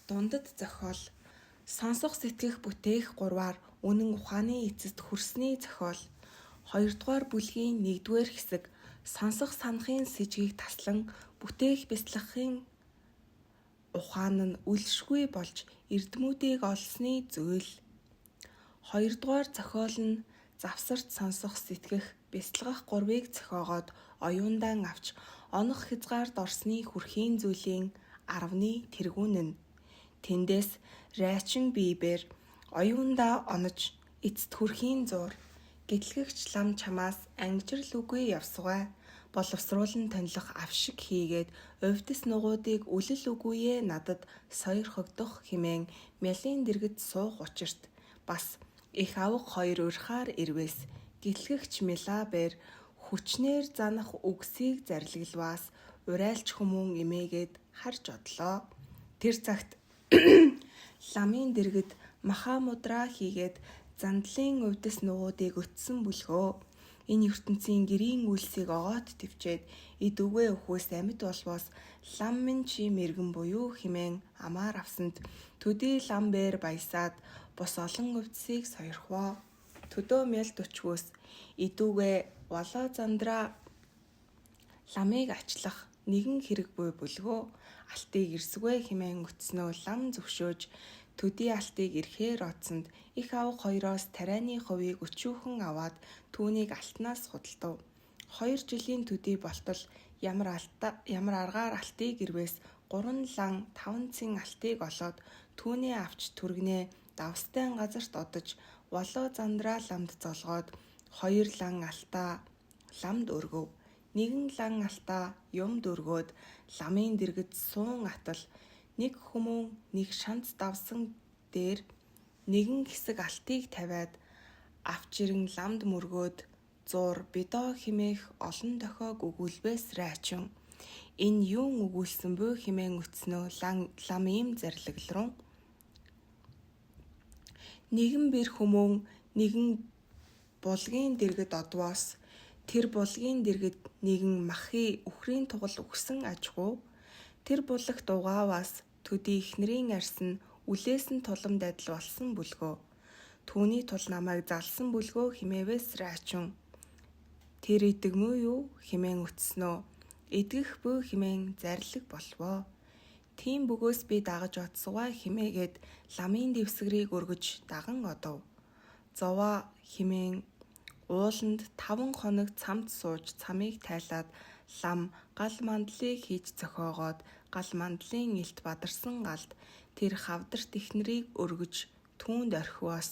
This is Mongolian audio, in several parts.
Дундад зохиол. Сонсох сэтгэх бүтээх 3-аар үнэн ухааны эцэст хүрсний зохиол. 2-р бүлгийн 1-р хэсэг. Сонсох санахын сэжгийг таслан бүтээх бяцлахын ухаан нь үлшгүй болж эрдэмүүдийг олсны зүйл. 2-р зохиол нь завсарт сонсох сэтгэх бяцлагах 3-ыг зохиогоод оюундан авч онох хязгаард орсны хүрхийн зүйлийн 10-ны тэргүүн нь. Тэндээс райчин биебэр оюундаа онож эцэд хүрхийн зуур. Гэтлэгч лам чамаас ангижрал үгүй явсугай. Боловсруулан тонилох авшиг хийгээд увдис нугуудыг үлэл үгүйе надад сойрхогдох хэмээн мялын дэргэд суух учирт. Бас их авга 2 урхаар ирвэс. Гэтлэгч мэлабэр хүчнээр занах үгсийг зарлаглваас урайлч хүмүүн эмээгээд харж одлоо. Тэр цагт ламын дэргэд махамудра хийгээд зандлын увдис нугуудыг өтсөн бүлгөө. Энэ ертөнцийн гэрийн үйлсийг огоот төвчээд эд үгээ өхөөс амьд болвоос лам минь чи мэргэн буюу хэмээн амаар авсанд төдий лам бээр баясаад бос олон увдсыг сойрхвоо. Төдөө мялд өчгөөс эд үгээ волоо зандраа ламыг ачлах нэгэн хэрэг буй бүлгөө. Алтыг ирсгүй хэмээн өтснөө лам зөвшөөж төдий алтыг ирэхээр одсонд их авга 2-оос тарианы хувийг өчүүхэн аваад түүнийг алтнаас худалдав. 2 жилийн төдий болтол ямар аргаар алтыг ирвээс 3 лан 5 цэн алтыг олоод түүний авч түргнээ давстай газарт одож волоо зандраа ламд золгоод 2 лан алтаа ламд өргөв. 1 лан алтаа юмд өргөөд ламын дэргэд суун атал нэг хүмүүн нэг шанц давсан дээр нэгэн хэсэг алтыг тавиад авчирэн ламд мөргөөд зуур бидоо химээх олон дохиог өгүүлбээс райчин. Энэ юун өгүүлсэн бөө химээн өтснөө лам ийм зарлаглрун. Нэгэн бэр хүмүүн нэгэн булгийн дэргэд одвоос тэр булгийн дэргэд нэгэн махи үхрийн тугал өгсөн ажгүй. Тэр буллагт угааваас төдий ихнэрийн арьс нь үлээс нь тулам дадал болсон бүлгөө. Түүний тул намайг залсан бүлгөө химээвээс райчин. Тэр идэгмүү юу химээн өтснөө. Идгэх бөө химээн зарлиг болвоо. Тийм бөгөөс би дагаж одсугай химээгээд ламын дэвсгэрийг өргөж даган одов. Зовоо химээн ууланд 5 хоног цамд сууж цамыг тайлаад лам гал мандлыг хийж зохиогоод гал мандлын илт бадарсан галд тэр хавдарт ихнэрийг өргөж түүнд орхивоос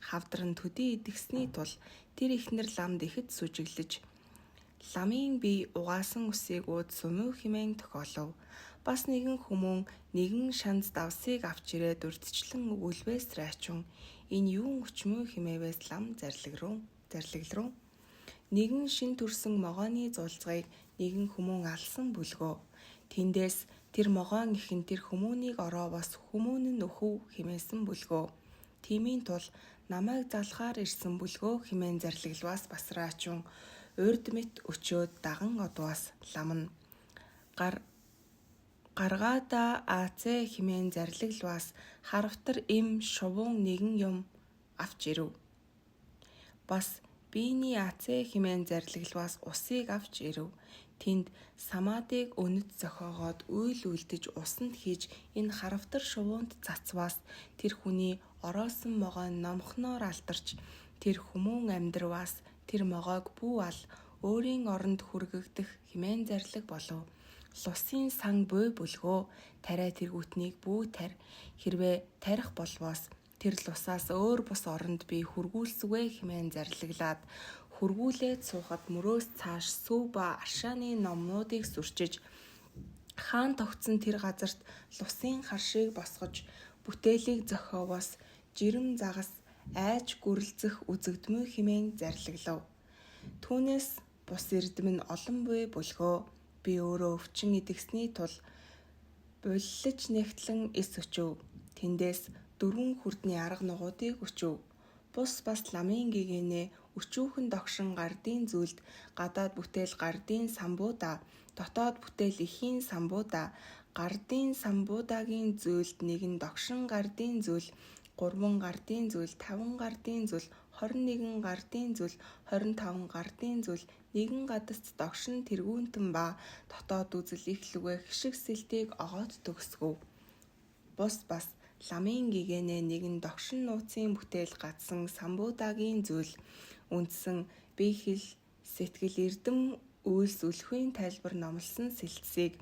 хавдар нь төдий идэгсний тул тэр ихнэр ламд ихэд сүжиглэж ламын бие угаасан үсийг ууд сумуу химээн тохиолов. Бас нэгэн хүмүүн нэгэн шанц давсыг авч ирээд урдчлан өгүүлбээс райчин. Энэ юун өчмөө химээвээс лам зарлагруу. Нэгэн шин төрсөн могооны зулцгыг нэгэн хүмүүн алсан бүлгөө. Тэндээс тэр могоон ихэн тэр хүмүүнийг ороовоос хүмүүн нь өхөв химээсэн бүлгөө. Тиймийн тул намайг залхаар ирсэн бүлгөө химээн зарлаглваас бас райчин. Урд мэт өчөөд даган одвоос лам нь гаргаада аацэ химээн зарлаглваас харавтар им шувуун нэгэн юм авч ирэв. Бас биений ацэ химээн зарлаглваас усыг авч ирэв. Тэнд самаадыг өнөд зохиогоод үйл үлдэж усанд хийж энэ харавтар шувуунд цацваас тэр хүний ороосон могоо номхноор алдарч тэр хүмүүн амьдрваас тэр могоог бүү ал өөрийн оронд хүргэгдэх химээн зарлаг болов. Лусын сан буй бүлгөө тариа тэргүүтнийг бүү тарь хэрвээ тарих болвоос тэр лусаас өөр бус оронд би хүргүүлсвэ хэмээн зарлаглаад хүргүүлээд суухад мөрөөс цааш сүв ба аршааны номнуудыг сүрчиж хаан тогтсон тэр газарт лусын харшийг босгож бүтээлийг зохиовоос жирэм загас айж гүрэлцэх үзэгдмүү хэмээн зарлаглав. Түүнээс бус эрдэм нь олон буй бүлгөө. Би өөрөө өвчин идэгсний тул буллаж нэгтлэн эс өчөв. Тэндээс 4 хүрдний арга нугуудыг өчөв. Бус бас ламын гэгэнэ өчүүхэн догшин гардын зүйлд гадаад бүтээл гардын самбууда, дотоод бүтээл ихийн самбууда, гардын самбуудагийн зүйлд нэгэн догшин гардын зүйл, 3 гардын зүйл, 5 гардын зүйл, 21 гардын зүйл, 25 гардын зүйл, нэгэн гадаст догшин тэргүүнтэн ба дотоод үзэл их лүгэ хишиг сэлтийг огоод төгсгөв. Бус бас ламын гигэнэ нэгэн догшин нууцын бүтээл гацсан самбуудагийн зүйл, үндсэн бие хэл сэтгэл эрдэм үйлс үлхийн тайлбар номлосон сэлтсийг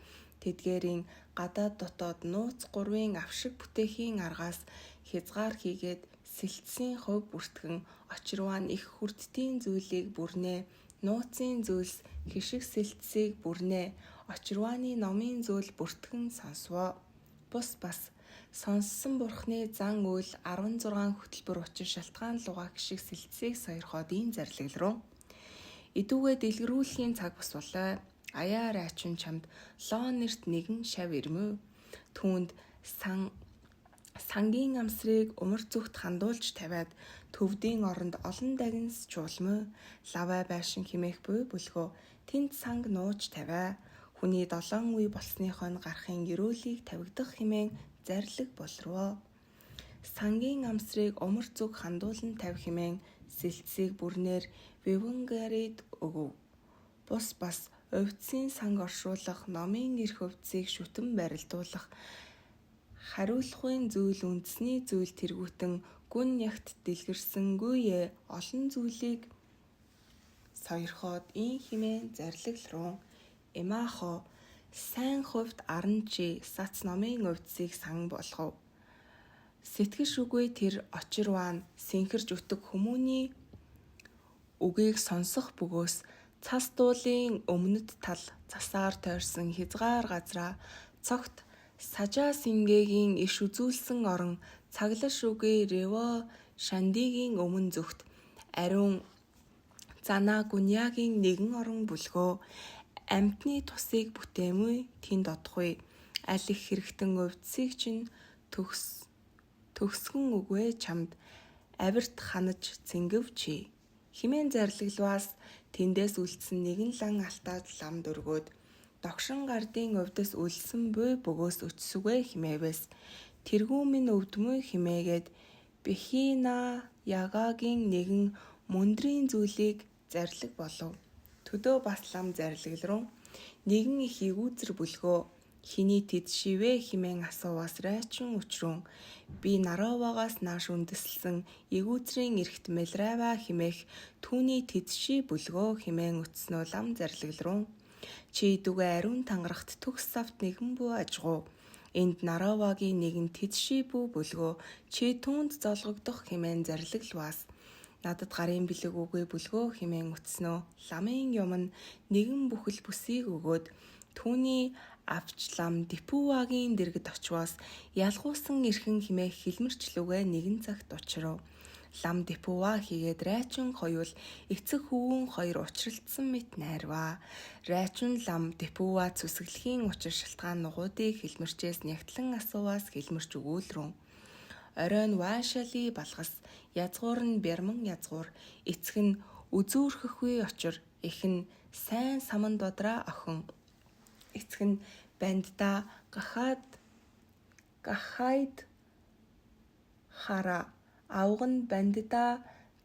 тэдгээрийн гадаад дотоод нууц 3-ын авшиг бүтээхийн аргаас хязгаар хийгээд сэлтсийн хувь бүртгэн очирваа нь их хүрдтийн зүйлийг бүрнээ, нууцын зүйлс хишиг сэлтсийг бүрнээ, очирвааны номын зүйл бүртгэн сонсвоо. Бус бас сонссон бурхны зан үйл 16 хөтөлбөр учир шалтгаан луга хишиг сэлтсийг сойрхоод ийм зарлиг руу. Идүүгээ дэлгэрүүлэхийн цаг бус болоо. Аяар айчин чамд лоон нэрт нэгэн шав ирмүү. Түүнд сангийн амсрыг умар зүгт хандуулж тавиад төвдийн оронд олон дагнас чуулмөө. Лавай байшин химээх буй бүлгөө тэнд санг нууж тавиа. Хүний 7 үе болсныхоо гарахын гэрүүлийг тавигдах химэн зарлиг болроо. Сангийн амсрыг умар зүг хандуулан тавь химэн сэлтсийг бүрнээр Вивенгарид өгөв. Бус бас овцын санг оршуулах, номын эрх өвцийг шүтэн барилдуулах, хариулахын зүйл үндэсний зүйл тэргүүтэн гүн ягт дэлгэрсэнгүйе олон зүйлийг сойрхоод ин химэн зарлиг руу. Эмаахо сайн хувьд аран чи сац номын өвцийг сан болгов. Сэтгэш үгүй тэр очирваа нь сэнхэрж өтөг хүмүүний үгийг сонсох бөгөөс цас дуулын өмнөд тал засаар тойрсон хязгаар газраа цогт сажаа сингээгийн иш үзүүлсэн орон цаглаш үгүй рево шандигийн өмнө зүгт ариун зана гуньягийн нэгэн орон бүлгөө амтны тусыг бүтээмүй тэнд одохгүй аль их хэрэгтэн өвдсийг чинь төгсгөн үгүй чамд авирт ханаж цэнгэв чи. Химэн зарлаглаас тэндээс үлдсэн нэгэн лан алтаад лам дөргөөд догшин гардын өвдөс үлсэн буй бөгөөс өчсүгэ химээвэс тэргүү минь өвдмөө химээгээд бихина ягагийн нэгэн мөндрийн зүйлийг зарлиг болов. Төдөө бас лам зарлиг руу нэгэн их игүүзэр бүлгөө хиний тэд шивэ химэн асууваас райчин учрун би наровагаас нааш үндэслсэн игүүзрийн эрхт мэлрэва химэх түүний тэдши бүлгөө химэн үтснөө лам зарлиг руу чи дүгэ ариун тангарахт төгс савт нэгэн бүү ажгуу энд наровагийн нэгэн тэдши бүү бүлгөө чи түүнд золгогдох химэн зарлиг луас надад гарын бэлэг үгүй бүлгөө химэн үтснөө ламын юм нь нэгэн бүхэл бүсийг өгөөд түүний авч лам Дипувагийн дэргэд очвоос ялгуусан эрхэн химээх хилмэрчлүгэ нэгэн цагт учрав. Лам Дипува хийгээд райчин хоёул эцэг хөвгүүн хоёр учралдсан мэт найрваа. Райчин лам Дипува цүсгэлхийн учир шалтгаан нугуудыг хилмэрчээс нягтлан асууваас хилмэрч өгүүлрүүн. Оройн ваашали балгас язгуур нь бярман язгуур эцэг нь үзүүрхэхгүй очир их нь сайн саман додраа охин эцэг нь бандда гахайд хара авг нь бандда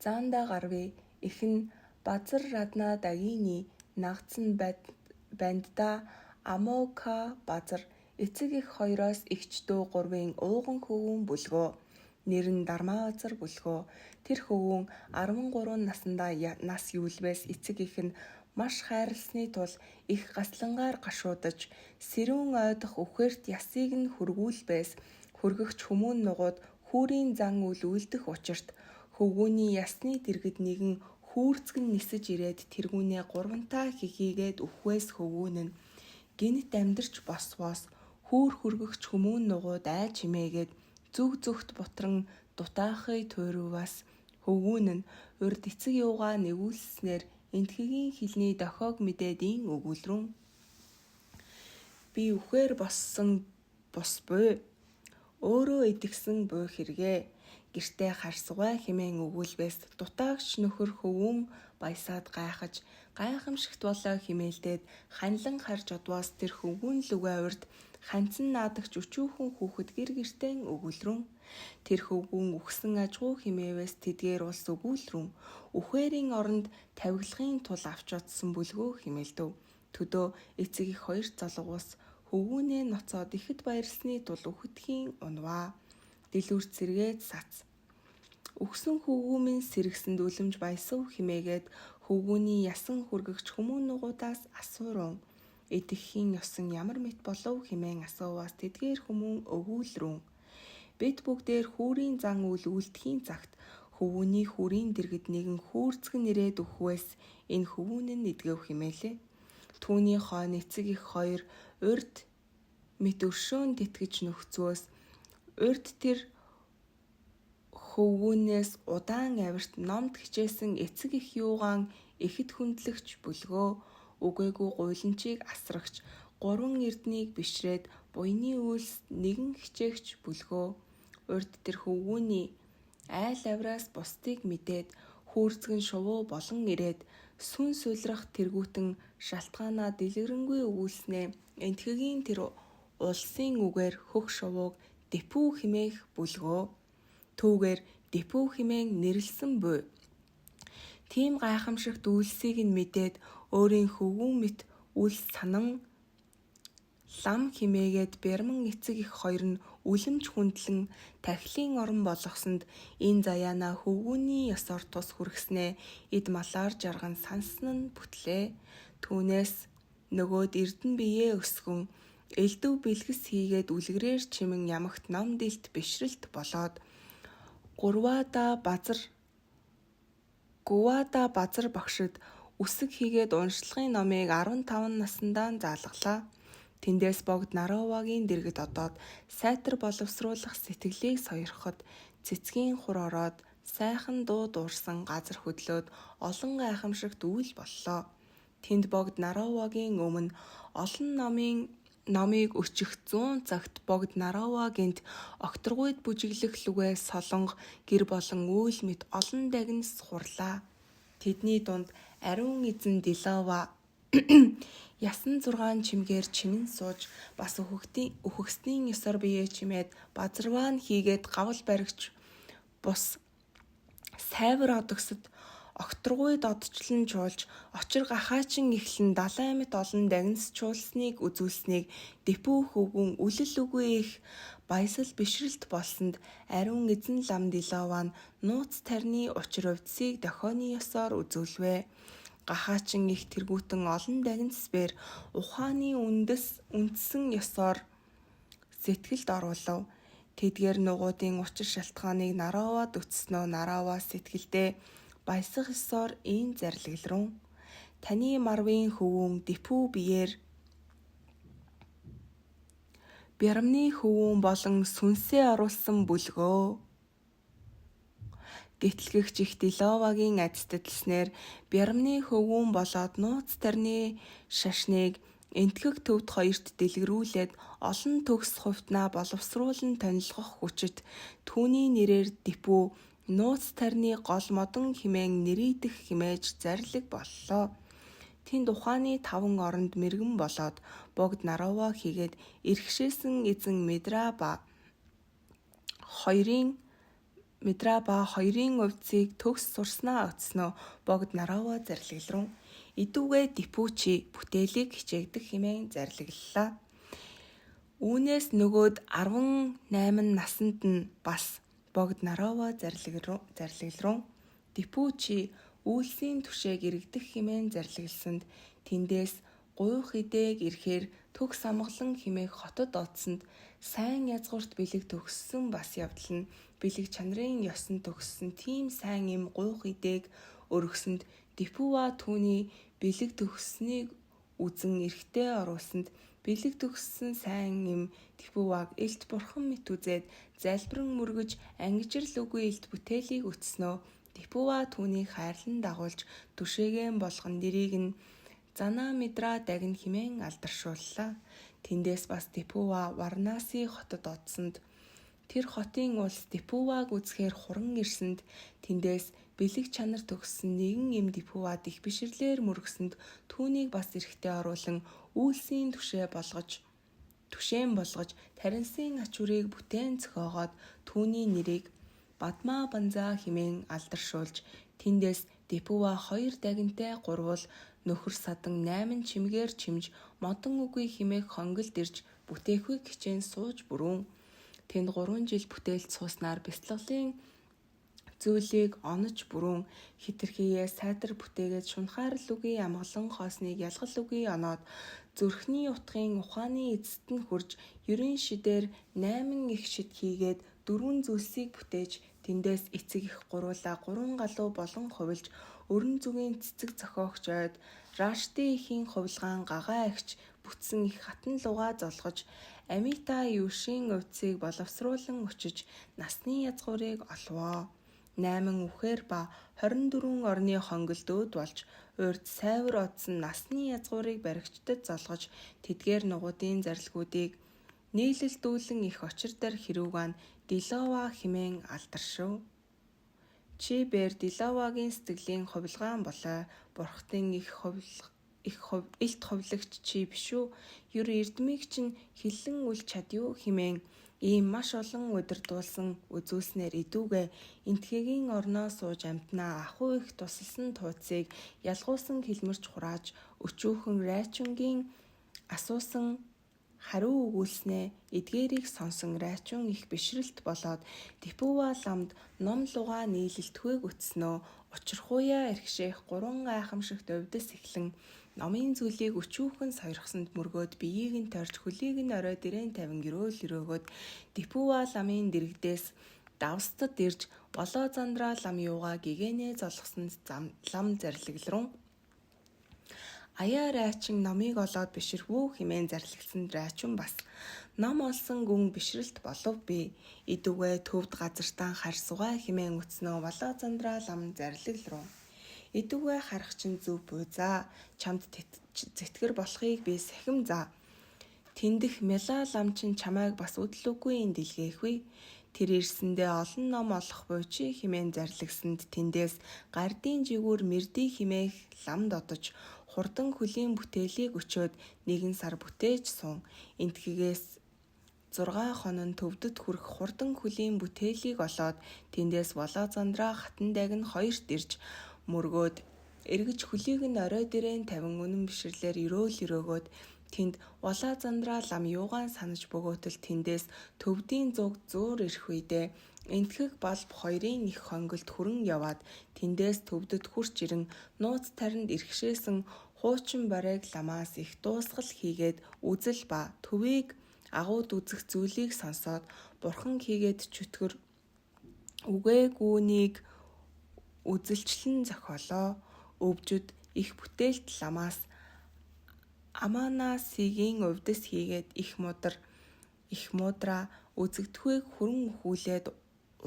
занда гарви их нь базар радна дагины нагц нь бандда амока базар эцэг их хоёроос эгчдүү 3-ын ууган хөвгүүн бүлгөө нэр нь Дармаазар бүлгөө тэр хөвгүүн 13 наснда нас юулбээс эцэг их нь маш хайрласны тул их гаслангаар гашуудаж сэрүүн ойдох үхэрт ясыг нь хөргүүлбээс хөргөгч хүмүүн нугууд хүүрийн зан үл үлдэх учирт хөвгүүний ясны дэргэд нэгэн хүүрцгэн нисэж ирээд тэргүүнээ гурвантаа хихийгээд үхвээс хөвгүүн нь гинт амьдарч босвоос хүүр хөргөгч хүмүүн нугууд ай чимээгээд зүг зүгт бутран дутаахыг туйруваас хөвгүүн нь урд эцэг юугаа нэгүүлснээр энтхэгийн хилний дохиог мэдээд ин өгүүлрүүн. Би үхээр боссон бос буй. Өөрөө идэгсэн буй хэрэгэ. Гэртээ харсугай химэн өгүүлбээс дутаагч нөхөр хөвгүүн баясаад гайхамшигт болоо химээлдээд ханилан харж одвоос тэр хөвгүүн лүгэ урд Ханцан наадагч өчүүхэн хүүхэд гэр гертэн өгүүлрэн. Тэр хөвгүүн үхсэн ажгүй химээвээс тэдгээр улс өгүүлрэн. Үхээрийн оронд тавиглахын тул авч утсан бүлгөө химэлдэв. Төдөө эцэг их хоёр залгуус хөвгүүнээ ноцоод ихэд баярлсны тул үхэтхийн унваа. Дэлгүрт сэргээд сац. Үхсэн хөвгүү минь сэргсэнд үлэмж баясав химээгээд хөвгүүний ясан хүргэгч хүмүүн нугуудаас асууран. Идэххийн ёсон ямар мэт болов химэн асууваас тэдгээр хүмүүн өгүүлрэн. Бид бүгдээр хүүрийн зан үйл үлдэхийн цагт хөвгүүний хүүрийн дэргэд нэгэн хүүрцгэн нэрээд өгөхвээс энэ хөвгүүн нь эдгэв химээлээ. Түүний хойно эцэг их хоёр урд мэт өршөөн тэтгэж нөхцөөс урд тэр хөвгүүнээс удаан авирт номд хичээсэн эцэг их юугаан ихэд хүндлэгч бүлгөө үгээгүй гуйланчийг асрагч 3 эрднийг бишрээд буйны үйлс нэгэн хичээгч бүлгөө урд тэр хөвгүүний айл авраас бусдыг мэдээд хүүрцгэн шувуу болон ирээд сүн сүлрах тэргүүтэн шалтгаанаа дэлгэрэнгүй өгүүлснээ энтхэгийн тэр улсын үгээр хөх шувууг Депү химээх бүлгөө түүгээр Депү химэн нэрлсэн буй. Тийм гайхамшигт үйлсийг нь мэдээд өөрийн хөвгүүн мэт үлс санан лам химээгээд бярман эцэг их хоёр нь үлэмж хүндлэн тахилын орон болгосонд энэ заяана хөвгүүний ёсоор тус хүргэснээ эд малаар жарган сансан нь бүтлээ. Түүнээс нөгөөд эрдэн биеэ өсгөн элдв бэлгэс хийгээд үлгэрээр чимэн ямагт ном дэлт бишрэлт болоод Гувада базар багшид үсэг хийгээд уншлагын номыг 15 наснда заалгалаа. Тэндээс богд Наровагийн дэргэд одоод сайтар боловсруулах сэтгэлийг сойрхоход цэцгийн хур ороод сайхан дуу дуурсан газар хөдлөөд олон гайхамшигт үйл боллоо. Тэнд богд Наровагийн өмнө олон номыг өчих 100 цагт богд Нарова гэнт окторгуйд бүжиглэх лүгээ солонго гэр болон үйл мэт олон дагнас хурлаа. Тэдний дунд ариун эзэн Дилова ясан 6 чимгээр чимэн сууж бас үхэгсний ёсоор бие чимээд базарваан хийгээд гавал баригч бус сайвар одогсод окторгуйд одчлон чуулж очир гахаачин эхлэн 70 мэт олон дагнас чуулсныг үзүүлснийг Депү хөвгүүн үлэл үгүй их баясал бишрэлт болсонд ариун эзэн лам Дилова нь нууц тарны учир увдсыг дохионы ёсоор үзүүлвэ. Гахаачин их тэргүүтэн олон дагнас бэр ухааны үндсэн ёсоор сэтгэлд оруулав. Тэдгээр нугуудын учир шалтгааныг Наровад үтснөө Нарова сэтгэлдээ баясах ёсоор ийм зарлагларун. Таны марвын хөвүүн Депү биеэр бярмны хөвүүн болон сүнсээ оруулсан бүлгөө. Гэтлэгч их Диловагийн адсталснээр бярмны хөвүүн болоод нууц тарны шашныг энтгэх төвд хоёрт дэлгэрүүлээд олон төгс хувтнаа боловсруулан тонилгох хүчит түүний нэрээр Депү нууц тарны гол модон химэн нэрийдэх химээж зарлиг боллоо. Тэнд ухааны 5 оронд мэргэн болоод богд Нарова хийгээд эрхшээсэн эзэн Медраба хоёрын увдсыг төгс сурснаа оцсноо богд Нарова зарлагларун. Идүүгээ Депү чи бүтээлийг хичээгдэх химэн зарлагллаа. Үүнээс нөгөөд 18 наснд нь бас богд Нарова зарлагларун. Депү чи үйлсийн түшээг иргэдэх химэн зарлаглсанд тэндээс гуйх идээг ирэхээр төгс амгалан химээх хотод одсонд сайн язгуурт бэлэг төгссөн бас явдал нь бэлэг чанарын ёсон төгссөн тийм сайн им гуйх идээг өргөсөнд Депүва түүний бэлэг төгссөнийг үзэн эрхтээ оруулсанд бэлэг төгссөн сайн им Депүваг элт бурхан мэт үзээд залбиран мөргөж ангижрал үгүй элт бүтээлийг өтснөө Депүва түүнийг хайрлан дагуулж түшээгэн болгон нэрийг нь Зана Медра дагн химэн алдаршууллаа. Тэндээс бас Депүва Варанаси хотод одсонд тэр хотын улс Депүваг үзэхээр хуран ирсэнд тэндээс бэлэг чанар төгссөн нэгэн эм Депүвад их бишрлэр мөргсөнд түүнийг бас эрхтээ оруулан үйлсийн түшээ болгож түшээн болгож таринсын ачуурыг бүтээн зохиогоод түүний нэрийг Бадма Банза хэмээн алдаршуулж тэндээс Дипуа 2 дагинтай гурвал нөхөр садан 8 чимгээр чимж модон үгүй хэмээх хонгилд ирж бүтээхүйг хичээн сууж бүрүүн. Тэнд 3 жил бүтээлд сууснаар бяцлаглалын зүйлийг онож бүрүүн хитрхийээ сайтар бүтээгээд шунхаар л үгүй амгалан хоосныг ялгал үгүй оноод зүрхний утгын ухааны эцэст нь хурж 9 шидээр 8 их шид хийгээд 4 зүйлсийг бүтээж тэндээс эцэг их гуруула 3 галуу болон хувилж өрн зүгийн цэцэг зохиогч ойд Рашти ихийн хувилгаан гагаа агч бүтсэн их хатан луга золгож Амита юушийн увцыг боловсруулан өчөж насны язгуурыг олвоо. 8 үхээр ба 24 орны хонгилдүүд болж урд сайвар одсон насны язгуурыг баригчдад золгож тэдгээр нугуудын зарилгуудыг нийлэлдүүлэн их очирдар хэрүүгаан Дилова хэмээн алдаршив. Чи бэр Диловагийн сэтгэлийн хувилгаан болоо бурхтын илт хувилагч чи бишүү ер эрдмийг чинь хиллэн үл чадюу хэмээн ийм маш олон удирдуулсан үзүүлснээр идүүгээ энтхэгийн орноо сууж амтнаа ахуй их тусалсан тууцыг ялгуулсан хэлмэрч хурааж өчүүхэн райчунгийн асуусан хариу өгүүлснээ эдгээрийг сонсон райчун их бишрэлт болоод Дипуа ламд ном луга нийлэлтхүйг үтснөө учирхуяа эрхшээх 3 гайхамшигт өвдөс эхлэн номын зүйлийг өчүүхэн сойрхсонд мөргөөд биеийг нь торж хөлийг нь орой дэрээн тавин гэрөөл өрөөгөөд Дипуа ламын дэрэгдээс давстад ирж болоо зандраа лам юугаа гэгэнэ золгосонд лам зарлаглрун аяа райчин номыг олоод биширвүү хэмээн зарлагсан райчин бас ном олсон гүн бишрэлт болов би идүгээ төвд газартаа харсугаа хэмээн үтснөө болоо зандраа лам зарлаглрун идүгээ харах чинь зүв буй за чамд зэтгэр болохыг би сахим за тэндэх мяла лам чинь чамайг бас үдлүгүй ин дэлгээхүй тэр ирсэндээ олон ном олох буй чи хэмээн зарлагсанд тэндээс гардийн жигүүр мэрди хэмээх ламд одож хурдан хөлийн бүтээлийг өчөөд 1 сар бүтээж сун энтхгээс 6 хонон төвдөд хүрэх хурдан хөлийн бүтээлийг олоод тэндээс болоо зандраа хатан даг нь 2-т ирж мөргөөд эргэж хөлийг нь орой дэрээн тавин үнэн бишрлэр өрөөгөөд тэнд болоо зандраа лам юугаан санаж бөгөөтөл тэндээс төвдийн зүг зуур ирэх үедээ энтхэг балб 2-ын их хонгилд хүрэн яваад тэндээс төвдөд хурч ирэн нууц таринд ирхшээсэн хуучин барайг ламаас их дуусгал хийгээд үзэл ба төвийг агууд үзэх зүйлийг сонсоод бурхан хийгээд чөтгөр үгээгүүнийг үзэлчлэн зохиолоо өвжөд их бүтээлт ламаас Аманасигийн өвдөс хийгээд их мудра үзэгдэхүйг хүрэн өхүүлээд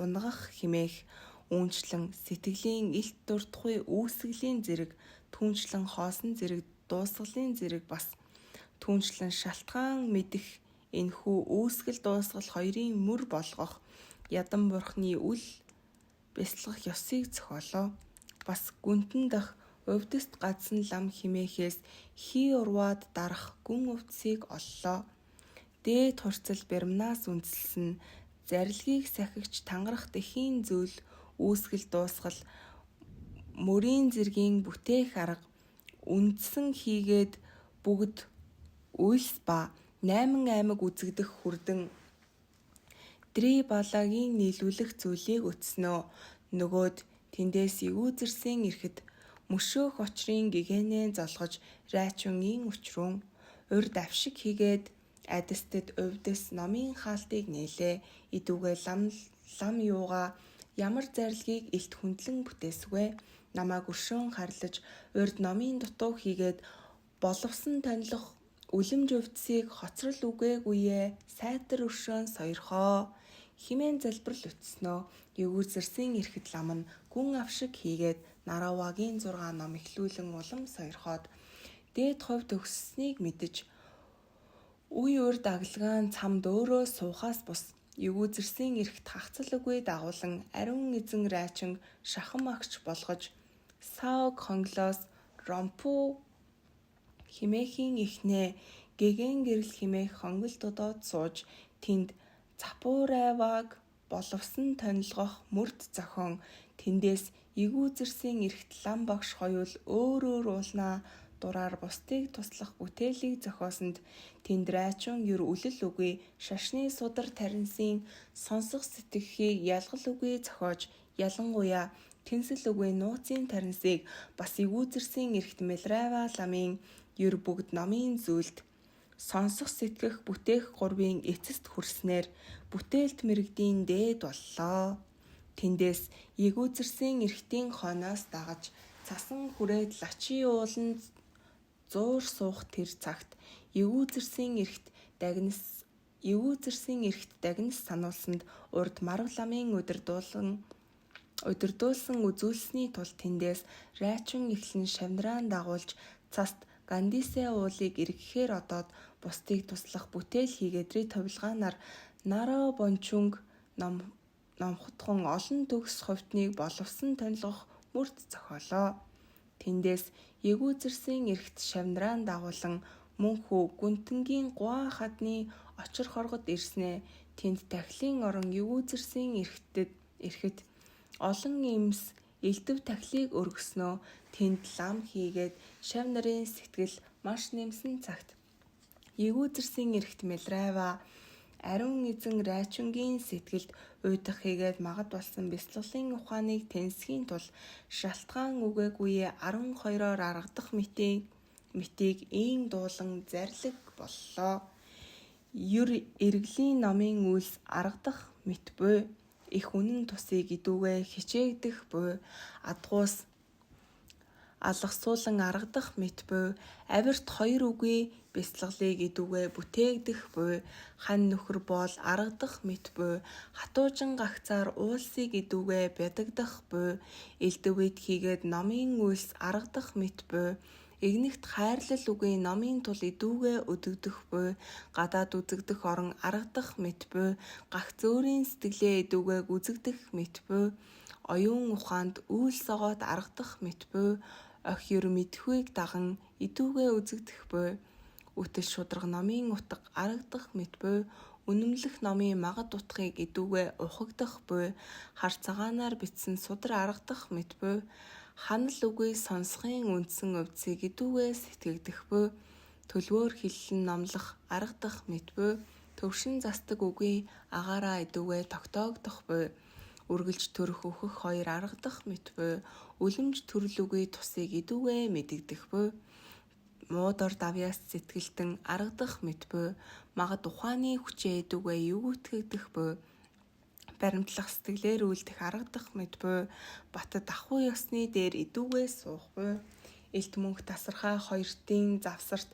унгах химээх үүнчлэн сэтгэлийн илт дуртахуй үүсгэлийн зэрэг түүнчлэн хоосон зэрэг дуусгалын зэрэг бас түүнчлэн шалтгаан мэдэх энхүү үүсгэл дуусгал 2-ын мөр болгох ядан бурхны үл бяцлах ёсыг зохиолоо бас гүнтэн дах өвдөст гадсан лам химээхээс хий урваад дарах гүн өвдсийг оллоо. Дээд хурцал баримнаас үндэслэн зарилгийг сахигч тангарах тэхийн зүйл үүсгэл дуусгал мөрийн зэргийн бүтээх арга үндсэн хийгээд бүгд үйлс ба 8 аймаг үзэгдэх хүрдэн Дри балагийн нийлүүлэх зүйлийг өтснөө нөгөөд тэндээс ивүүзэрсэн ирэхэд мөшөөх очрын гэгэнээ золгож райчунгийн өчрүүн урд авшиг хийгээд адистад өвдөс номын хаалтыг нээлээ идүүгээ лам юугаа ямар зарилгийг илт хүндлэн бүтээсвэ намайг өршөөн харлаж урд номын дутуу хийгээд боловсон танилах үлэмж өвдсийг хоцрол үгээгүйе сайтар өршөөн сойрхоо химэн залбирал өтснөө ивүүзэрсэн ирэхэд лам нь гүн авшиг хийгээд Наравагийн 6 ном эхлүүлэн улам сойрхоод дээд хувь төгсснийг мэдэж үе урд аглагаан цамд өөрөө суухаас бус ивүүзэрсэн ирэхэд хагцал үгүй дагуулan ариун эзэн райчин шахам агч болгож Саог хонглоос Ромпу химээхийн ихнээ гэгэн гэрэл хэмээх хонгил додоод сууж тэнд Цапураваг боловсон тонилгох мөрд зохион тэндээс Ягузерсийн эрхт лам багш хоёул өөр уулнаа дураар бусдыг туслах бүтээлийг зохиосонд тэнд райчун ер үлэл үгүй шашны судар таринсын сонсох сэтгэхийг ялгал үгүй зохиож ялангуяа тэнсэл үгүй нууцын таринсыг бас Ягузерсийн эрхт Мэлрава ламын ер бүгд номын зүйлд сонсох сэтгэх бүтээх гурвын эцэст хүрснээр бүтээлт мэрэгдийн дээд боллоо. Тэндээс Ягузерсийн эрхтийн хойноос дагаж цасан хүрээд лачи уулан зуур суух тэр цагт Ягузерсийн эрхт дагнас сануулсанд урд Марав ламын удирдуулсан үзүүлсний тулд тэндээс райчун эхлэн шавнраан дагуулж цаст Гандисэ уулыг эргэхээр одоод бусдыг туслах бүтээл хийгээдрий товилгаанаар Наро Бончунг номхотхон олон төгс хувтныг боловсон тонилгох мөрд зохиолоо. Тэндээс Ягузерсийн эрхт шавнраан дагуулан мөнхүү Гүнтэнгийн гуа хадны очир хоргод ирснээ тэнд тахилын орон Ягузерсийн эрхэт олон эмс элдв тахилыг өргөснөө тэнд лам хийгээд шав нарын сэтгэл маш нэмсэн цагт Ягузерсийн эрхт Мэлрава ариун эзэн райчунгийн сэтгэлд уйдах хийгээд магад болсон бяцлаглалын ухааныг тэнсхийн тулд шалтгаан үгээгүйе 12-оор аргадах мэтийг ийн дуулан зарлиг боллоо. Ер эргэлийн номын үйлс аргадах мэт буй их үнэн тусыг идүүгээ хичээгдэх буй адгуус алгасуулан аргадах мэт буй авирт хоёр үгүй бяцлаглыг идүүгээ бүтээгдэх буй хань нөхөр боол аргадах мэт буй хатуужин гагцаар уулсыг идүүгээ бядагдах буй элдвэд хийгээд номын үйлс аргадах мэт буй игнэгт хайрлал үгүй номын тул идүүгээ өдөгдөх буй гадаад үзэгдэх орон аргадах мэт буй гагц өөрийн сэтгэлээ идүүгээ үзэгдэх мэт буй оюун ухаанд үйл согоод аргадах мэт буй ох ер мэдхүйг даган идүүгээ үзэгдэх буй үтэл шудраг номын утга аргадах мэт буй үнэмлэх номын магад утгыг идүүгээ ухагдах буй хар цагаанаар бичсэн судар аргадах мэт буй ханал үгүй сонсохын үндсэн өвцгийг идүүгээ сэтгэгдэх буй төлвөөр хиллэн номлох аргадах мэт буй төвшин застаг үгүй агаараа идүүгээ тогтоогдох буй үргэлж төрөх өөхөх хоёр аргадах мэт буй үлэмж төрөл үгүй тусыг идүүгээ мэдэгдэх буй муудор давяас сэтгэлтэн аргадах мэт буй магад ухааны хүчээ идүүгээ юутгэгдэх буй баримтлах сэтгэлээр үлдэх аргадах мэт буй батад ахуй ёсны дээр идүүгээ суух буй элт мөнх тасархай хоёртын завсарт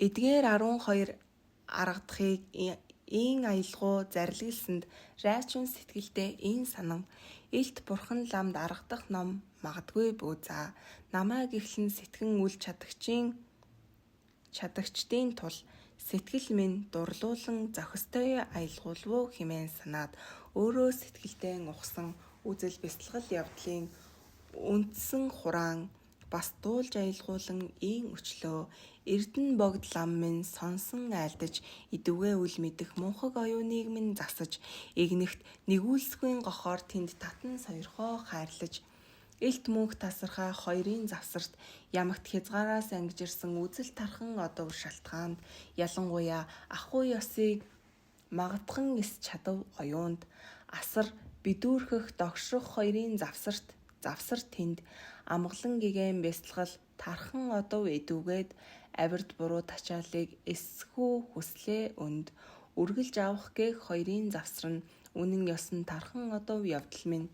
эдгээр 12 аргадахыг ийн аялгуу зарлиглсанд райчун сэтгэлдээ ийн санам элт бурхан ламд аргадах ном магадгүй бүү за намайг эхлэн сэтгэн үл чадагчдын тул сэтгэл минь дурлуулан зохистой аялгуулвуу хэмээн санаад өөрөө сэтгэлдээ ухсан үзэл бяцлагал явдлын үндсэн хураан бас дуулж аялгуулан ийн өчлөө эрдэн богд лам минь сонсон айлдаж идүүгээ үл мэдэх мунхаг оюуныг минь засаж игнэгт нэгүүлсгүй гохоор тэнд татан сойрхоо хайрлаж элт мөнх тасархай хоёрын завсарт ямагт хязгаараас ангижирсан үзэл тархан одов шалтгаанд ялангуяа ахуй ёсыг магадхан эс чадав оюунд асар бидүүрхэх догшрох хоёрын завсар тэнд амгалан гэгээн бяцлагал тархан одов идүүгээд авирд буруу тачаалыг эсхүү хүслээ өнд үргэлж авах гээх хоёрын завсар нь үнэн ёсон тархан одов явдал минь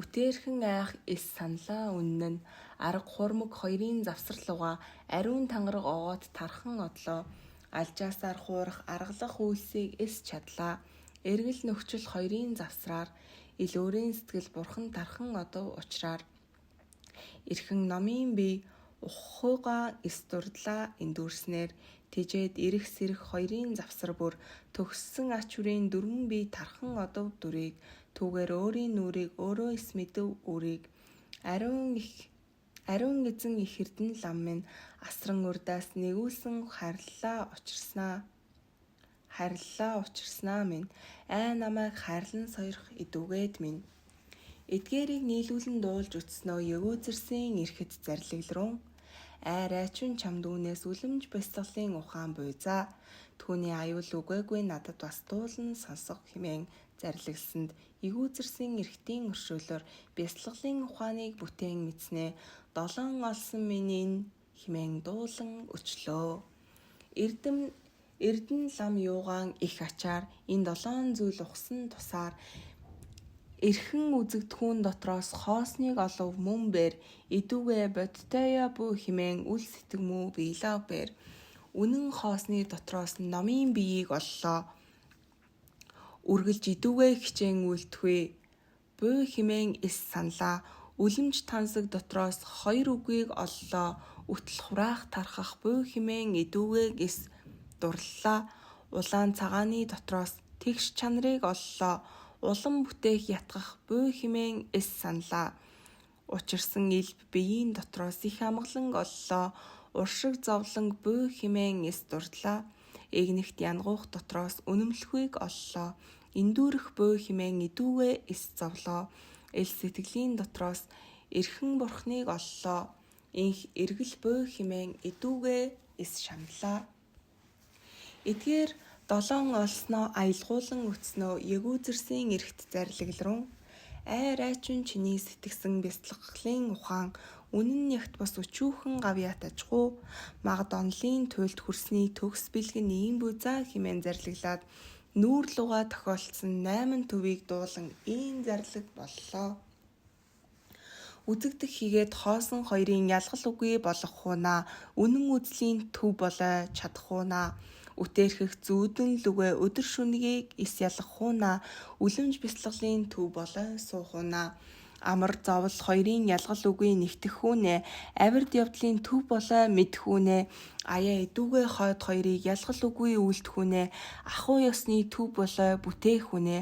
үтээрхэн айх эс саналаа үнэн нь арга хурмаг хоёрын завсарлууга ариун тангараг огоод тархан одлоо алжаасаар хуурах аргалах үйлсийг эс чадлаа эргэл нөхчл хоёрын завсраар ил өөрийн сэтгэл бурхан тархан одов учраар эрхэн номын бие ухууга эс дурдлаа эндүүрснээр тэжээд эрэх сэрэх хоёрын завсар бүр төгссөн ач хүрийн дөрвөн бие тархан одов дүрийг түүгээр өөрийн нүрийг өөрөө эс мэдэв үрийг ариун их Ариун эзэн их эрдэн лам минь асран урдаас нэгүүлсэн хайрлаа учирснаа минь ай намайг хайрлан сойрох идүүгээд минь эдгээрийг нийлүүлэн дуулж үтснөө ягүүзэрсийн эрхэт зарлаглруу ай райчун чамд үүнээс үлэмж бясалгалын ухаан буйзаа түүний аюул үгээгүй надад бас дуулан сонсох хэмээн зарлаглсанд ягүүзэрсийн эрхтийн өршөөлөөр бясалгалын ухааныг бүтээн мэдснээ долоон олсон минь хэмээн дуулан өчлөө. Эрдэн лам юугаан их ачаар энэ долоон зүйл ухсан тусаар эрхэн үзэгдэхүүн дотроос хоосныг олов мөн бэр идүүгээ бодтойя бүү хэмээн үл сэтгэмүү биелав бэр үнэн хоосны дотроос номын биеийг оллоо үргэлж идүүгээ хичээн үлдэхвэ бүү хэмээн эс саналаа үлэмж тансаг дотроос хоёр үгийг оллоо үтл хураах тархах бүү хэмээн идүүгээ эс дурлалаа улаан цагааны дотроос тэгш чанарыг оллоо улам бүтээх ятгах бүү хэмээн эс саналаа. Учирсан илб биеийн дотроос их амгалан оллоо. Уршиг зовлонг бүү хэмээн эс дурдлаа. Эгнэгт янгуух дотроос үнэмлэхүйг оллоо. Эндүүрэх бүү хэмээн идүүгээ эс зовлоо. Эл сэтгэлийн дотроос эрхэн бурхныг оллоо. Инх эргэл бүү хэмээн идүүгээ эс шаналлаа. Эдгээр долоон олсноо аялгуулан үтснөө ягүүзэрсийн эрхт зарлаглруу ай райчун чиний сэтгсэн бясалгалын ухаан үнэн нягт бас өчүүхэн гавьяат ажгуу магад онлын туйлд хүрсний төгс бэлгэн ийм бүзаа хэмээн зарлаглаад нүүр луга тохиолдсон 8 төвийг дуулан ийм зарлаг боллоо. Үзэгдэх хийгээд хоосон хоёрын ялгал үгүй болох хуунаа үнэн үзлийн төв болоо чадах хуунаа үтээрхэх зүүдэн лүгэ өдөр шүнгийг ис ялах хуунаа үлэмж бясалгалын төв болоо суух хуунаа амар зовл хоёрын ялгал үгүй нэгтэх хүнэ авирд явдлын төв болоо мэдэх хүнэ аяа идүүгээ хойд хоёрыг ялгал үгүй үйлдэх хүнэ ахуй ёсны төв болоо бүтээх хүнэ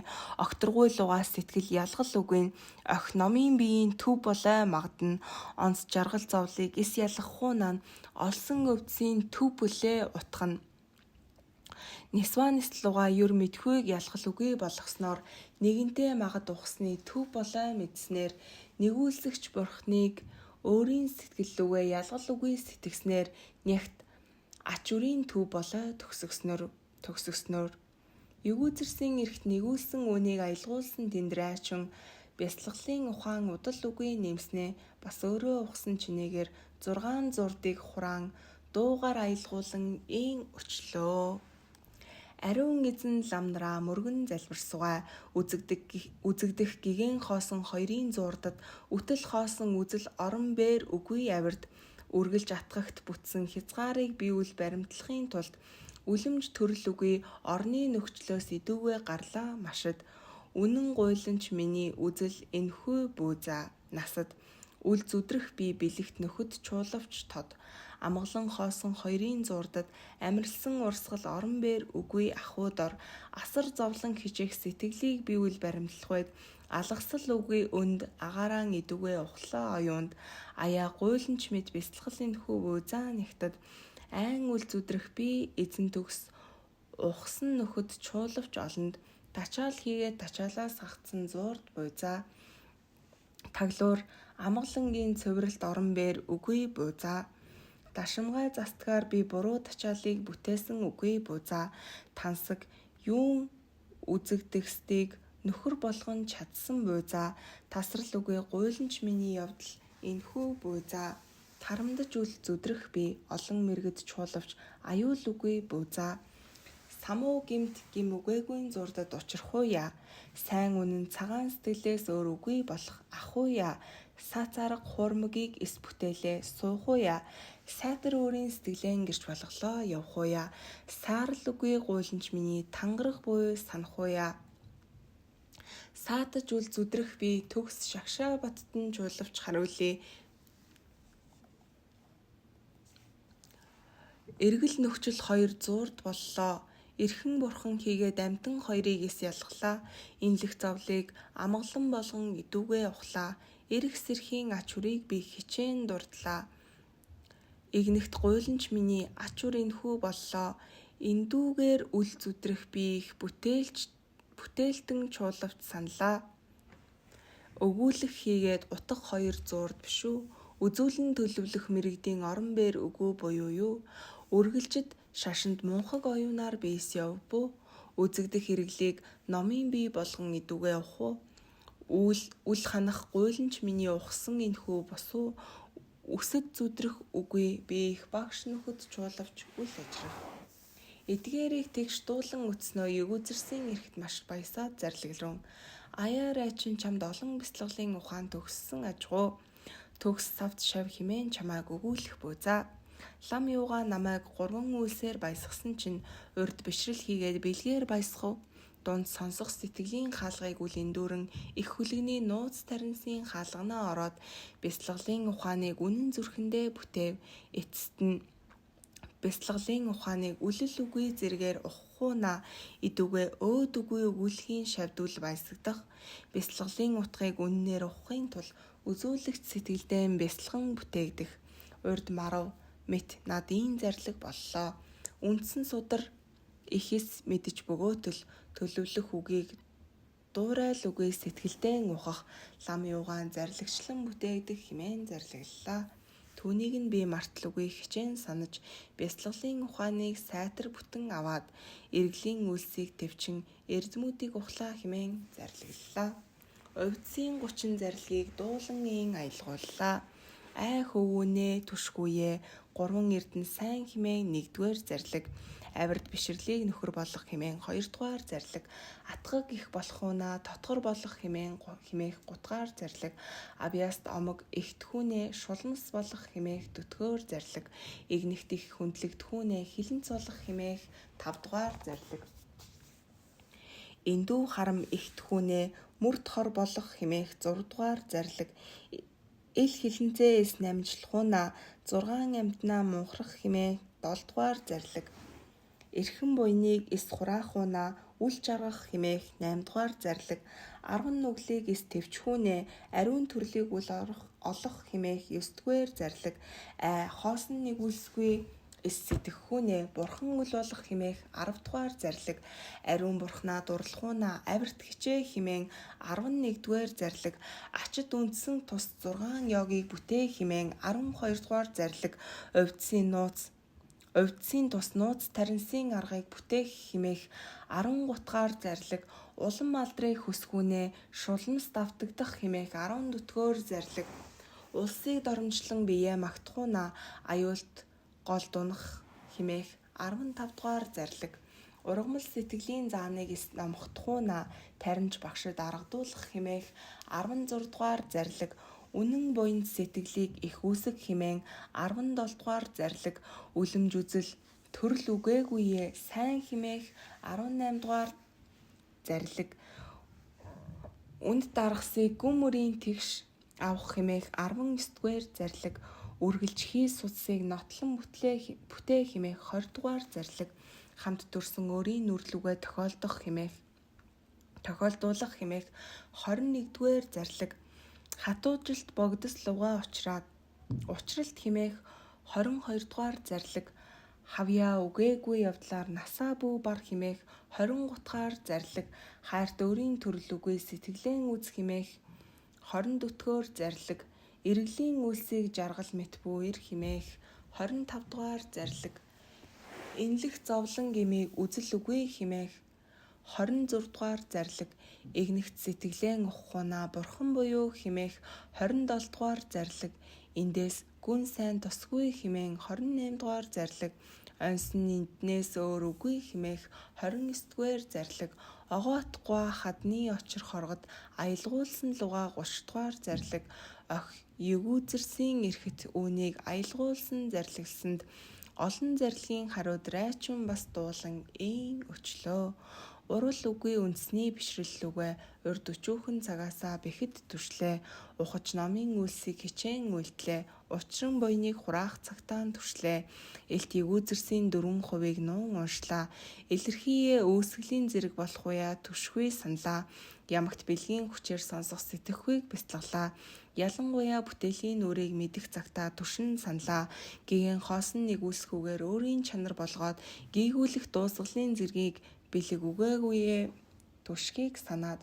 огторгуй лугаас сэтгэл ялгал үгүй ох номын биеийн төв болоо магадна онц жаргал зовлыг ис ялах хуунаа олсон өвдсийн төв бүлээ утгана Нисванис луга юр мэдхүйг ялгал үгүй болгосноор нэгэнтээ магад ухсны төв болоо мэдснээр нэгүүлсэгч бурхныг өөрийн сэтгэл лүгээ ялгал үгүй сэтгэснээр нягт ач үрийн төв болоо төгсгснөр ягүүзэрсийн эрхт нэгүүлсэн үнийг аялгуулсан тэндрайчин бясалгалын ухаан удал үгүй нэмснээ бас өөрөө ухсан чинээгээр 6 зурдыг хураан дуугаар аялгуулан ийн өчлөө. Ариун эзэн ламдраа мөргөн залбирсугай үзэгдэх гигэн хоосон хоёрын зуурдад үтэл хоосон үзэл орон бээр үгүй авирд үргэлж атгахт бүтсэн хязгаарыг биеүл баримтлахын тулд үлэмж төрөл үгүй орны нөхцлөөс идүүгээ гарлаа машид үнэн гуйланч миний үзэл энхүү бүүза насад үл зүдрэх би бэлэгт нөхөд чуулавч тод амгалан хоосон хоёрын зуурдад амирлсан урсгал орон бээр үгүй ахуудор асар зовлон хижээх сэтгэлийг биеүл баримтлах байд алгасал үгүй өнд агааран идүгээ ухлаа оюунд аяа гуйланч мэд бясалгалын хүү бүүзаа нэгтад айн үл зүдрэх би эзэн төгс ухсан нөхөд чуулавч олонд тачаал хийгээд тачаалаас хагцсан зуурд буйзаа таглуур амгалангийн цовралт орон бээр үгүй буузаа дашамгай застгаар би буруу тачаалыг бүтээсэн үгүй буузаа тансаг юун үзэгдэхстийг нөхөр болгон чадсан буузаа тасрал үгүй гуйланч миний явдал энхүү буузаа тарамдаж үл зүдрэх би олон мэрэгд чуулавч аюул үгүй буузаа самуу гимт гим үгээгүй зурдад учрахуя сайн үнэн цагаан сэтгэлээс өөр үгүй болох ахуя сацарга хуурмгийг эс бүтээлээ суухуя сайтар өөрийн сэтгэлэн гэрч болголоо явхуя саарл үгүй гуйланч миний тангарах буй санахуя саатаж үл зүдрэх би төгс шагшаа баттан чуулавч харуулъя эргэл нөхцөл хоёр зуурд боллоо эрхэн бурхан хийгээд амтан хоёрыг эс ялглаа. Инлэх зовлыг амгалан болгон идүүгээ ухлаа. эрх сэрхийн ач хүрийг би хичээн дурдлаа. Игнэгт гуйланч миний ач үр энхүү боллоо. Эндүүгээр үл зүдрэх би их бүтээлтэн чуулавч саналаа. Өгүүлэх хийгээд утга 2 зуурд биш үү? Үзүүлэн төлөвлөх мэрэгдийн орон бээр өгөө буюу юу? Үргэлжид шашинд мунхаг оюунаар бийс явбуу? Үзэгдэх хэрэглийг номын бий болгон идүгэ явах уу? Үл ханах гуйланч миний ухсан энхүү босуу? Үсэд зүдрэх үгүй би их багш нөхөд чуулавч үл ажрах. Эдгээрийг тэгш дуулан үтснөө эгүүзэрсийн эрхт маш баясаад зарлагларун. Аяар айчин чамд олон бяцлаглалын ухаан төгссөн ажгуу. Төгс савд шав химэн чамайг өгүүлэх бөөза. Лам юугаа намайг 3 үйлсээр баясгасан чинь урд бишрэл хийгээд бэлгээр баясгав. Дунд сонсох сэтгэлийн хаалгыг үл эндүүрэн их хүлэгний нууц таринсын хаалганаа ороод бяцлаглалын ухааныг үнэн зүрхэндээ бүтээв. Эцэст нь бяцлаглалын ухааныг үлэл үгүй зэргээр ухахуунаа идүгэ өөд үгүй өгүүлэхийн шавдүл баясагдах. Бяцлаглалын утгыг үннээр ухахын тулд үзүүлэгч сэтгэлдээ бяцлаган бүтээгдэх. Урд марав мэт над ийм зарлиг боллоо. Үндсэн судар ихэс мэдэж бөгөөтөл төлөвлөх үгийг дуурал үгүй сэтгэлдээ ухах лам юугаан зарлагчлан бүтээгдэх хэмээн зарлаглалаа. Түүнийг нь би мартал үгүй хичээн санаж бяцлаглалын ухааныг сайтар бүтэн аваад эргэлийн үйлсийг төвчин эрдэмүүдийг ухлаа хэмээн зарлаглалаа. Овдсын 30 зарлагийг дуулан ийн аялгууллаа. Ай хөвгүнээ түшгүйе 3 эрдэн сайн хэмээн 1-р зарлиг. Авирд бишрлийг нөхөр болох хэмээн 2-р зарлиг. Атгаг их болохуунаа тотгор болох хэмээх 3-р зарлиг. Авьяаст омог ихтхүүнээ шулмас болох хэмээх 4-р зарлиг. Игнэгт их хүндлэгдэхүүнээ хилэнц болох хэмээх 5-р зарлиг. Эндүү харам ихтхүүнээ мөрд хор болох хэмээх 6-р зарлиг. Ил хилэнцээ эс намжлахуунаа 6 амтнаа мунхрах хэмээх 7-р зарлиг. Эрхэн буйныг эс хураахуунаа үл жаргах хэмээх 8-р зарлиг. 10 нүглийг эс төвчхүүнээ ариун төрлийг үл олох хэмээх 9-р зарлиг. Хоосон нэгүүлсгүй эс сэтгэхүүнээ бурхан үл болох хэмээх 10-р зарлиг. Ариун бурхнаа дурлахуунаа авирт хичээ хэмээн 11-р зарлиг. Ачид үндсэн тус 6 йогийг бүтээх хэмээн 12-р зарлиг. Овдсын тус нууц таринсын аргыг бүтээх хэмээх 13-гаар зарлиг. Улам алдрыг хөсгүүнээ шулмас давтагдах хэмээх 14-р зарлиг. Улсыг доромжлон биеэ магтахуунаа аюулт гол дунах хэмээх 15-р зарлиг. Ургамал сэтгэлийн зааныг номхотхуунаа таринж багшид аргадуулах хэмээх 16-р зарлиг. Үнэн буйнд сэтгэлийг их үүсэх хэмээн 17-р зарлиг. Үлэмж үзэл төрөл үгээгүйе сайн хэмээх 18-р зарлиг. Үнд даргасыг гүн мөрийн тэгш авах хэмээх 19-р зарлиг. Үргэлж хийс судсыг нотлон бүтээ хэмээх 20-р зарлиг. Хамт төрсөн өрийн нүрлүгэ тохиолдуулах хэмээх 21-р зарлиг. Хатуужилт богдос луга учралт хэмээх 22-р зарлиг. Хавьяа үгээгүй явдлаар насаа бүү бар хэмээх 23-р зарлиг. Хайрт өрийн төрөл үгүй сэтгэлэн үз хэмээх 24-р зарлиг. Эргэлийн үйлсийг жаргал мэт бүүер хэмээх 25-р зарлиг. Инлэх зовлон гэмийг үзэл үгүй хэмээх 26-р зарлиг. Игнэгт сэтгэлэн ухахуунаа бурхан буюу хэмээх 27-р зарлиг. Эндээс гүн сайн тусгүй хэмээн 28-р зарлиг. Онсон энднээс өөр үгүй хэмээх 29-р зарлиг. Огоот гуа хадны очир хоргод аялгуулсан луга 30-р зарлиг. Ох егүүзэрсийн эрхэт үүнийг аялгуулсан зарлагсанд олон зарлагын хариуд райчун бас дуулан ийн өчлөө. Урал үгүй үндэсний бишрэл лүгэ урд өчүүхэн цагаасаа бэхэд түшлээ. ухаж номын үйлсийг хичээн үйлдлээ. Учран буйныг хураах цагтаа туршлээ. Элт эгүүзэрсийн 4%-ийг нуун уншлаа. Илэрхийлээ үүсгэлийн зэрэг болох уяа түшгүй саналаа. Ямагт бэлгийн хүчээр сонсох сэтгэхүйг бяцлаглаа. Ялангуяа бүтээлийн нүрийг мэдэх цагтаа түшин саналаа. Гэгээн хоосон нэгүүлсэхүүгээр өөрийн чанар болгоод гийгүүлэх дуусгалын зэргийг бэлэг үгээгүй түшгийг санаад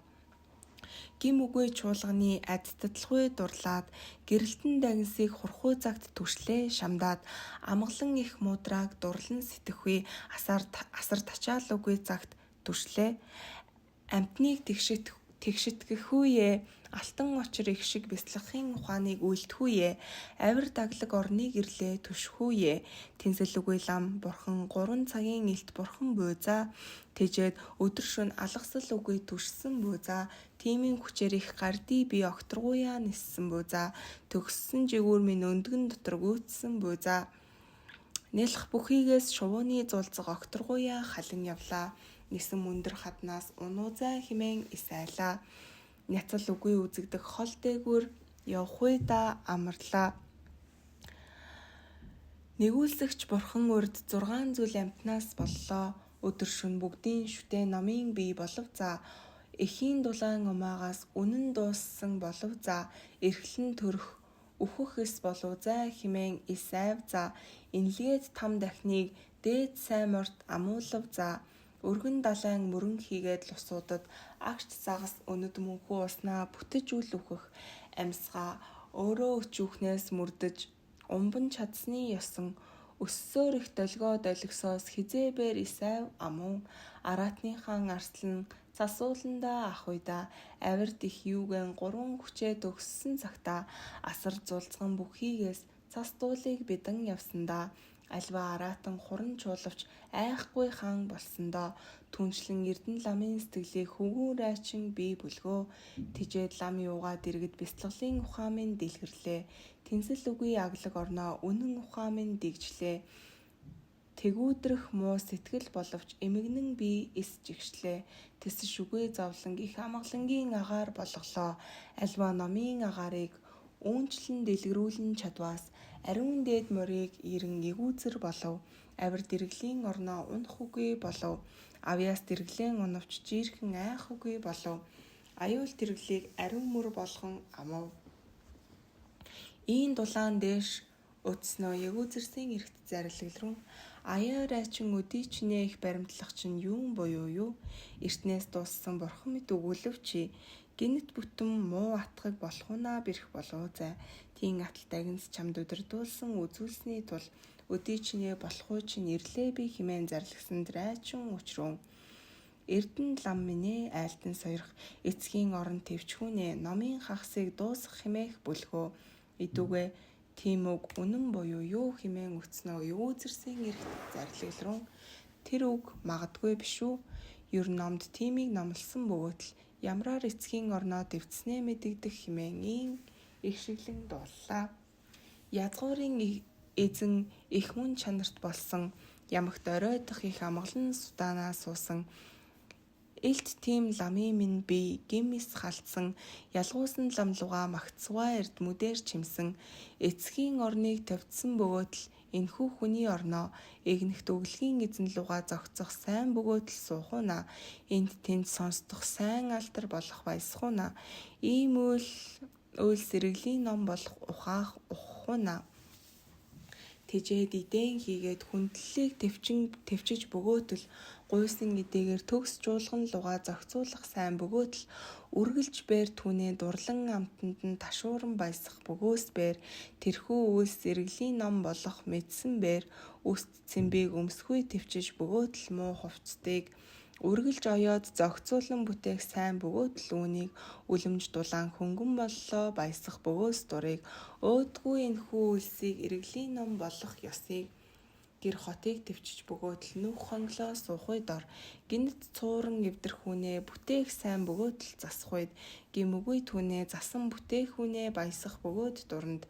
гим үгүй чуулганы адтатлахуй дурлаад гэрэлтэн дагнсыг хурхуй цагт түшлээ шамдаад амгалан их мудраг дурлан сэтгэхүй асар тачаалуугүй цагт түшлээ амтныг тэгшитгэхүйе алтан очир их шиг бяцлахын ухааныг үйлдэхүйе авир даглаг орныг ирлээ түшхүйе тэнцэл үгүй лам бурхан 3 цагийн илт бурхан буйзаа тэжээд өдөр шөнө алгасал үгүй түшсэн буйзаа тимийн хүчээр их гардий би окторгуяа ниссэн буйзаа төгссөн жигүүр минь өндгөн дотор гүйцсэн буйзаа нэлх бүхийгээс шувууны зулцэг окторгуяа халин явлаа нисэн мөндөр хаднаас унуузай химэн исайлаа няцал үгүй үзэгдэх хол дээгүүр явхуй да амарлаа. Нэгүүлсэгч бурхан урд 6 зүйл амтнаас боллоо. Өдөр шөнө бүгдийн шүтээ номын бий болов за. Эхийн дулаан умаагаас үнэн дууссан болов за. Эрхлэн төрөх үхэх эс болов за химэн исайв за. Инлгээд там дахныг дээд сайн морд амуулав за. Өргөн далайн мөрөн хийгээд лусуудад агч загас өнөд мөнхүү уснаа бүтэж үл үхэх амьсгаа өөрөө өчүүхнээс мөрдөж умбан чадсны ёсон өссөөр их долгоо долгисоос хизээбэр исайв амун араатныхан арслан цасууланда ахуйда авирд их юугэн 3 хүчээ төгссөн цагта асар зулцган бүхийгээс цас дуулыг бидан явсандаа альва араатан хуран чуулавч айхгүй хаан болсондоо түншлэн эрдэн ламын сэтгэлийг хөвгүүн райчин бий бүлгөө тижээд лам юугаад иргэд бяцлаглын ухаан минь дэлгэрлээ тэнцэл үгүй аглаг орноо үнэн ухаан минь дэгжлээ тэгүүдрэх муу сэтгэл боловч эмгэнэн би эс жигшлээ тэсш үгүй зовлон их амгалангийн агаар болголоо альва номын агаарыг үүнчлэн дэлгэрүүлэн чадваас ариун дээд морийг ирэн эгүүзэр болов авир дэргэлийн орноо унах үгүй болов авьяас дэргэлэн уновч жиирхэн айх үгүй болов аюул дэргэлийг ариун мөр болгон амав ийн дулаан дээш өтснөө эгүүзэрсийн эрхт зарилгал руу аяа райчин өдийчнээ их баримтлах чинь юун буюу юу эртнээс дууссан бурхан мэд өгүүлв чи гинэт бүтэн муу атгыг болох унаа бэрх болов зай тийм аталтайгнс чамд өдөрдүүлсэн үзүүлсний тул өдийчнээ болох уу чинь ирлээ би химэн зарлагсан райчин учруу эрдэн лам минь айлтан сойрох эцгийн орон төвчхүүнээ номын хагасыг дуусгах хэмээх бүлгөө идүгэ тийм үг үнэн буюу юу химэн өцнөө эгүүзэрсийн эрхт зарилгал руу тэр үг магадгүй биш үү ер номд тиймийг номлосон бөгөөд л ямраар эцгийн орноо дэвцснээ мэдэгдэх хэмээн ийн их шиглэн дууллаа. Язгуурын эзэн их мөн чанарт болсон ямагт оройдох их амгалан судаанаа суусан элт тийм ламын минь би гимис халтсан ялгуусан ламлуга магтсугаа эрд мүдээр чимсэн эцгийн орныг тавьдсан бөгөөд л энхүү хүний орноо эгнэхт өглөгийн эзэн луга зогцох сайн бөгөөд л суухуна энд тэнд сонсдох сайн алдар болох баясхуна ийм үйл сэргэлийн ном болох ухаах уххуна тэжээд идээн хийгээд хүндлэлийг төвчиж бөгөөтөл гуйсан эдээгээр төгс жуулган луга зохицуулах сайн бөгөөтөл үргэлж бээр түүнээ дурлан амтанд нь ташууран баясах бөгөөс бээр тэрхүү үйлс зэрэглэлийн ном болох мэдсэн бээр үст цэмбийг өмсгүй төвчиж бөгөөтөл муу хувцдыг үргэлж оёод зохицуулан бүтээх сайн бөгөөтөл үүнийг үлэмж дулаан хөнгөн боллоо баясах бөгөөс дурыг өөдгүй энэхүү үйлсийг эргэлийн ном болох ёсыг гэр хотыг төвчж бөгөөтөл нүх хонглоо суухуй дор гинэт цууран эвдэрхүүнээ бүтээх сайн бөгөөтөл засахуйд гимүгүй түүнээ засан бүтээх хүнээ баясах бөгөөд дуранд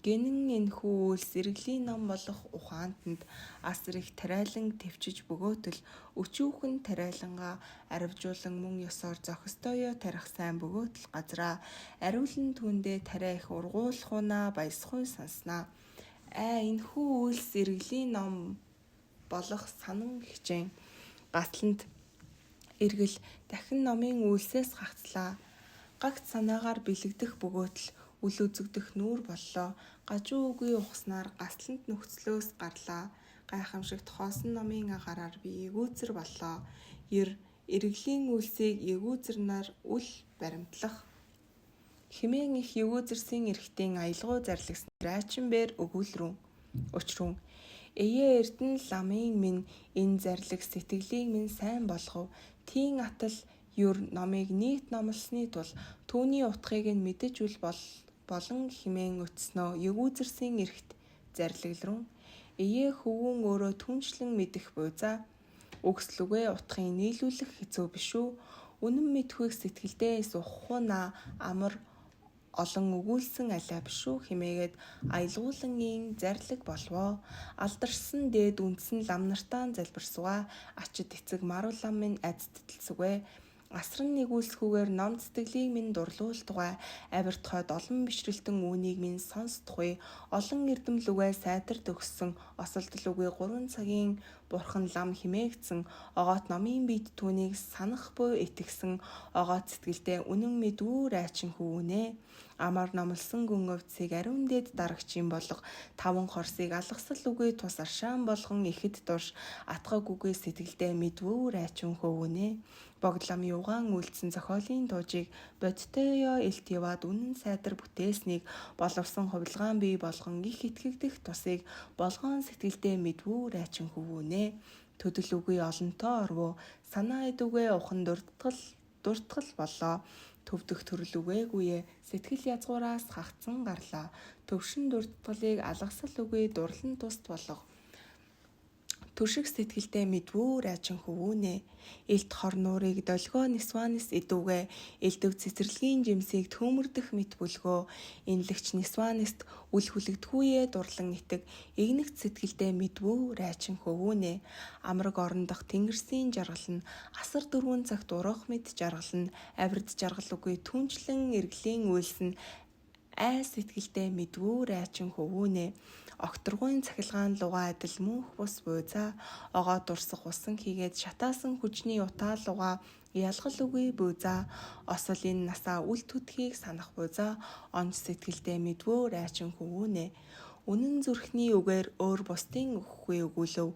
Гэнэн энэхүү үйлс эргэлийн ном болох ухаантанд асар их тариалан төвчж бөгөөтөл өчүүхэн тариалангаа аривжуулан мөн ёсоор зохистоёо тарих сайн бөгөөтөл газраа ариулан түүндээ тариа их ургуулах унаа баясгүй санснаа. Энэхүү үйлс эргэлийн ном болох санан хичээн гатланд эргэл дахин номын үйлсээс гагцлаа. Гагц санаагаар бэлэгдэх бөгөөтөл үл үзэгдэх нүүр боллоо. Гажуу үгүй ухснаар гасланд нөхцлөөс гарлаа. Гайхамшигт хоосон номын агаараар би эгүүзэр боллоо. Эргэлийн үйлсийг эгүүзэрнаар үл баримтлах. Хэмээн их эгүүзэрсийн эрхтийн аялгау зарлагсан райчинбэр өгүүлрүүн. Учрүүн. Эе эрдэн ламын минь энэ зарлиг сэтгэлийг минь сайн болгов. Тийн атал юр номыг нийт номлосны тул түүний утгыг нь мэдэж үл болон хэмээн өтснөө эгүүзэрсийн эрхт зарлаглруу. Эе хөвгүүн өөрөө түнчлэн мэдэх буйзаа. Өгслүгэ утгыг нийлүүлэх хэцүү биш үү? Үнэн мэдхүйг сэтгэлдээ суххуна амар олон өгүүлсэн алай биш үү хэмээгээд аялгуулангийн зарлиг болвоо. Алдарсан дээд үндсэн лам нартаа залбирсугаа. Ачид эцэг маруу лам минь айцтэлсүгэ. Асран нэгүүлсхүүгээр ном сэтгэлийг минь дурлуултугай. Авирт хойд олон бишрэлтэн үүнийг минь сонсдохгүй. Олон эрдэмлүгэ сайтарт өгсөн осолдол үгүй 3 цагийн бурхан лам химээгдсэн. Огоот номын бид түүнийг санах буй итгэсэн. Огоот сэтгэлдээ үнэн мэдвүү райчин хөвөнэ. Амар номлосон гүн өвцгийг ариун дээд дарагчийн болох 5 хорсыг алгасал үгүй тус аршаан болгон ихэд дурш атгаг үгүй сэтгэлдээ мэдвүү райчин хөвөнэ. Богдлам юугаан үйлдсэн зохиолын туужийг бодтойо элт яваад үнэн сайдар бүтээснийг боловсон хувилгаан бий болгон их итгэгдэх тусыг болгоон сэтгэлдээ мэдвүү райчин хөвөнэ. Төдөл үгүй олонтоо орвоо. Санаа эдүгэ ухан дуртгал боллоо. Төвдөх төрөл үгээгүйе. Сэтгэл язгуураас хагцсан гарлаа. Төвшин дуртгалыг алгасал үгүй дурлан туст болго. Түшиг сэтгэлдээ мэдвүү райчин хөвөнэ. Элт хор нуурыг долгоо нисванис идүүгээ. Элдв цэцэрлэгийн жимсийг төмөрдөх мэт бүлгөө. Инлэгч нисванист үл хүлэгдэхүйе дурлан итэг. Игнэгт сэтгэлдээ мэдвүү райчин хөвөнэ. Амраг орон дах тэнгэрсийн жаргал нь асар 4 цагт урах мэд жаргал нь авирд жаргал үгүй түнчлэн эргэлийн үйлс нь сэтгэлдээ мэдвүү райчин хөвөнэ. Окторгуйн цахилгаан лугаа адил мөнх бус буйзаа. Огоо дурсах усан хийгээд шатаасан хүчний утаа лугаа ялгал үгүй буйзаа. Осол энэ насаа үл төдхийг санах буйзаа. Онц сэтгэлдээ мэдвөө райчин хөвөнэ. Үнэн зүрхний үгээр өөр бусдын өгөхгүй өгүүлв.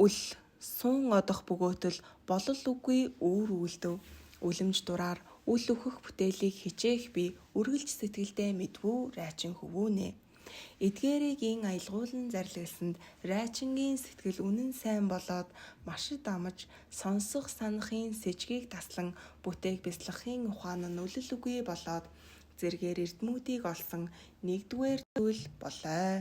Үл сун одох бөгөөтөл болол үгүй өөр үлдэв. Үлэмж дураар үл өөхөх бүтээлийг хичээх би үргэлж сэтгэлдээ мэдвүү райчин хөвөнэ. Эдгээрийн аялгуулан зарлагсанд райчингийн сэтгэл үнэн сайн болоод машид амж сонсох санахын сэжгийг таслан бүтээх бяцлахын ухаан нь үлэл үгүй болоод зэргээр эрдмүүдийг олсон нэгдүгээр зүйл болоо.